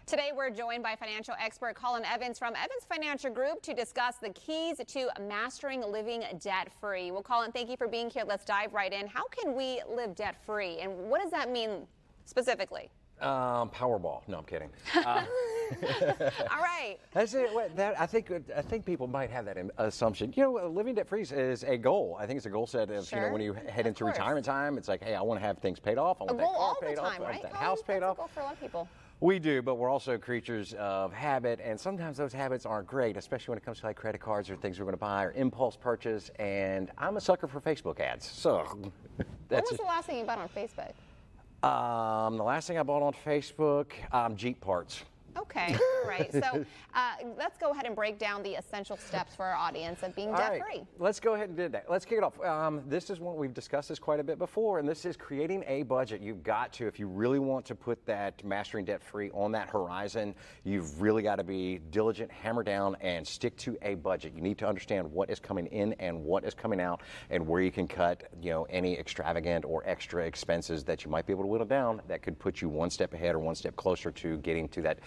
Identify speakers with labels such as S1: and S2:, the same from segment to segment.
S1: Today, we're joined by financial expert Colin Evans from Evans Financial Group to discuss the keys to mastering living debt-free. Well, Colin, thank you for being here. Let's dive right in. How can we live debt-free, and what does that mean specifically?
S2: Powerball. No, I'm kidding.
S1: All right.
S2: That's it. I think people might have that assumption. You know, living debt-free is a goal. I think it's a goal set of,
S1: Sure.
S2: when you head into retirement time, it's like, hey, I want to have things paid off. I want that car paid off. I want that house paid off.
S1: That's a goal for a lot of people.
S2: We do, but we're also creatures of habit, and sometimes those habits aren't great, especially when it comes to like credit cards or things we're going to buy or impulse purchase. And I'm a sucker for Facebook ads. So
S1: What was the last thing you bought on Facebook?
S2: The last thing I bought on Facebook, Jeep parts.
S1: Okay, right. So let's go ahead and break down the essential steps for our audience of being debt-free.
S2: Right. Let's go ahead and do that. Let's kick it off. This is one we've discussed this quite a bit before, and this is creating a budget. You've got to, if you really want to put that mastering debt-free on that horizon, you've really got to be diligent, hammer down, and stick to a budget. You need to understand what is coming in and what is coming out, and where you can cut, any extravagant or extra expenses that you might be able to whittle down that could put you one step ahead or one step closer to getting to that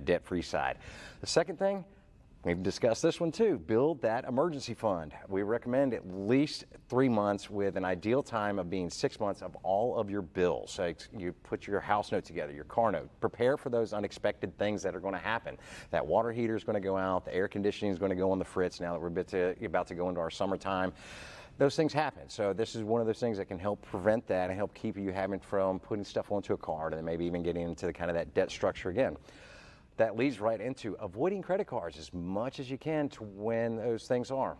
S2: debt-free side. The second thing, we've discussed this one too, build that emergency fund. We recommend at least 3 months with an ideal time of being 6 months of all of your bills. So you put your house note together, your car note, prepare for those unexpected things that are going to happen. That water heater is going to go out, the air conditioning is going to go on the fritz now that we're about to go into our summertime. Those things happen. So this is one of those things that can help prevent that and help keep you from putting stuff onto a card and then maybe even getting into the kind of that debt structure again. That leads right into avoiding credit cards as much as you can to when those things are.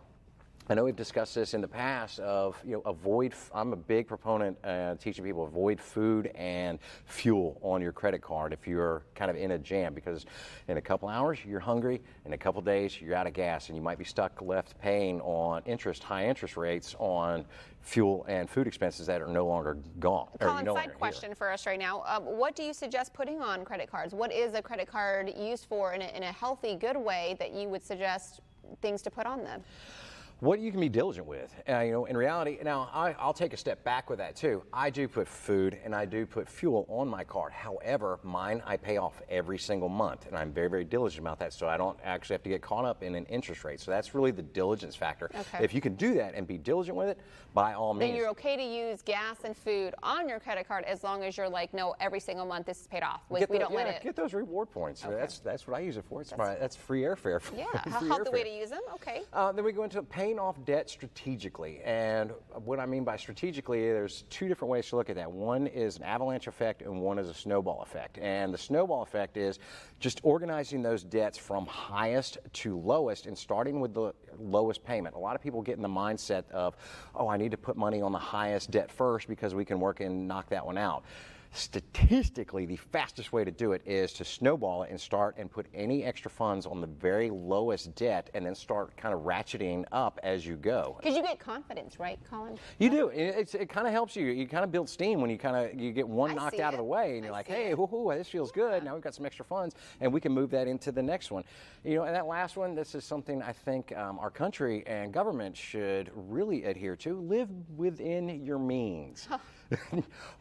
S2: I know we've discussed this in the past of, avoid, I'm a big proponent teaching people avoid food and fuel on your credit card if you're kind of in a jam, because in a couple hours you're hungry, in a couple days you're out of gas, and you might be left paying on high interest rates on fuel and food expenses that are no longer gone.
S1: Colin, side question for us right now. What do you suggest putting on credit cards? What is a credit card used for in a healthy, good way that you would suggest things to put on them?
S2: What you can be diligent with, in reality. Now, I'll take a step back with that too. I do put food and I do put fuel on my card. However, mine I pay off every single month, and I'm very, very diligent about that, so I don't actually have to get caught up in an interest rate. So that's really the diligence factor.
S1: Okay.
S2: If you can do that and be diligent with it, by all means.
S1: Then you're okay to use gas and food on your credit card as long as you're like, no, every single month this is paid off.
S2: Get those reward points. Okay. That's what I use it for. That's free airfare.
S1: Yeah, a healthy way to use them. Okay.
S2: Then we go into paying off debt strategically. And what I mean by strategically, there's two different ways to look at that. One is an avalanche effect and one is a snowball effect. And the snowball effect is just organizing those debts from highest to lowest and starting with the lowest payment. A lot of people get in the mindset of, oh, I need to put money on the highest debt first because we can work and knock that one out. Statistically, the fastest way to do it is to snowball it and start and put any extra funds on the very lowest debt and then start kind of ratcheting up as you go.
S1: Because you get confidence, right, Colin?
S2: You do. It kind of helps you. You kind of build steam when you get one knocked out of the way, and you're like, hey, this feels good. Now we've got some extra funds, and we can move that into the next one. And that last one, this is something I think our country and government should really adhere to. Live within your means.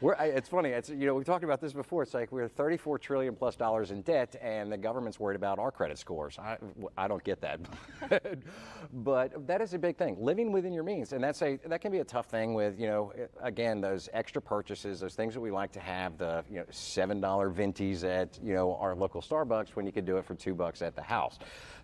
S2: It's funny. We've talked about this before. It's like we're $34 trillion plus in debt, and the government's worried about our credit scores. I don't get that, but that is a big thing. Living within your means, and that can be a tough thing with again, those extra purchases, those things that we like to have, the $7 ventis at our local Starbucks when you could do it for $2 at the house.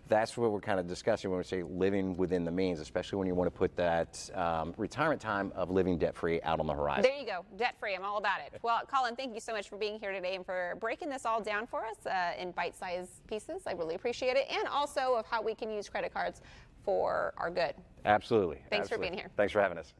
S2: That's what we're kind of discussing when we say living within the means, especially when you want to put that retirement time of living debt-free out on the horizon.
S1: There you go, debt-free. I'm all about it. Well, Colin, thank you so much for being here today and for breaking this all down for us in bite-sized pieces. I really appreciate it, and also of how we can use credit cards for our good.
S2: Absolutely.
S1: Thanks for being here.
S2: Thanks for having us.